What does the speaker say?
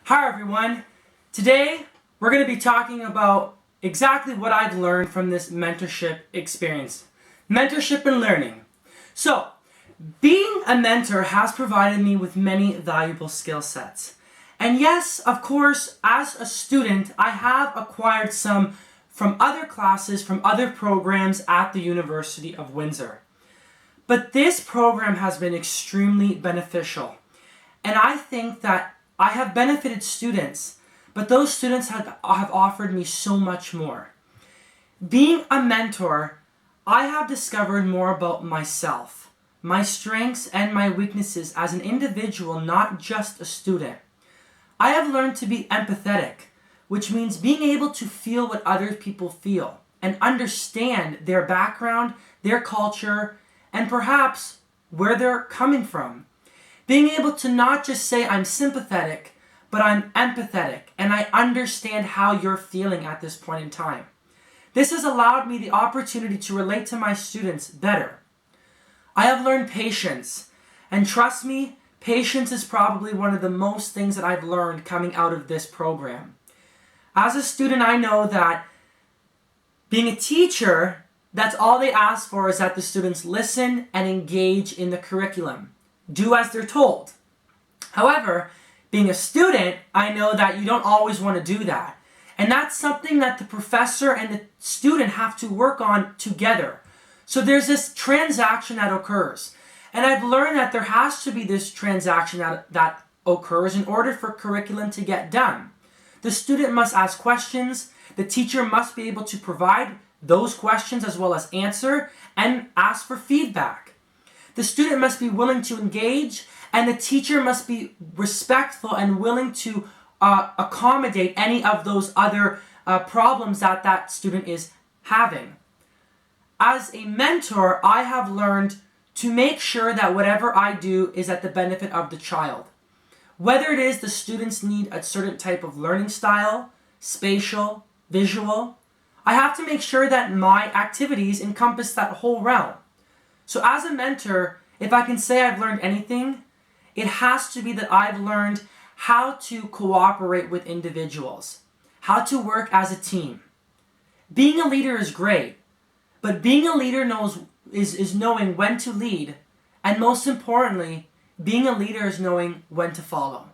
Hi everyone. Today we're going to be talking about exactly what I've learned from this mentorship experience. Mentorship and learning. So, being a mentor has provided me with many valuable skill sets. And yes, of course, as a student, I have acquired some from other classes, from other programs at the University of Windsor. But this program has been extremely beneficial. And I think that I have benefited students, but those students have offered me so much more. Being a mentor, I have discovered more about myself, my strengths and my weaknesses as an individual, not just a student. I have learned to be empathetic, which means being able to feel what other people feel and understand their background, their culture, and perhaps where they're coming from. Being able to not just say I'm sympathetic, but I'm empathetic and I understand how you're feeling at this point in time. This has allowed me the opportunity to relate to my students better. I have learned patience, and trust me, patience is probably one of the most things that I've learned coming out of this program. As a student, I know that being a teacher, that's all they ask for is that the students listen and engage in the curriculum. Do as they're told. However, being a student, I know that you don't always want to do that. And that's something that the professor and the student have to work on together. So there's this transaction that occurs. And I've learned that there has to be this transaction that occurs in order for curriculum to get done. The student must ask questions. The teacher must be able to provide those questions as well as answer and ask for feedback. The student must be willing to engage, and the teacher must be respectful and willing to accommodate any of those other problems that student is having. As a mentor, I have learned to make sure that whatever I do is at the benefit of the child. Whether it is the students need a certain type of learning style, spatial, visual, I have to make sure that my activities encompass that whole realm. So as a mentor, if I can say I've learned anything, it has to be that I've learned how to cooperate with individuals, how to work as a team. Being a leader is great, but being a leader is knowing when to lead, and most importantly, being a leader is knowing when to follow.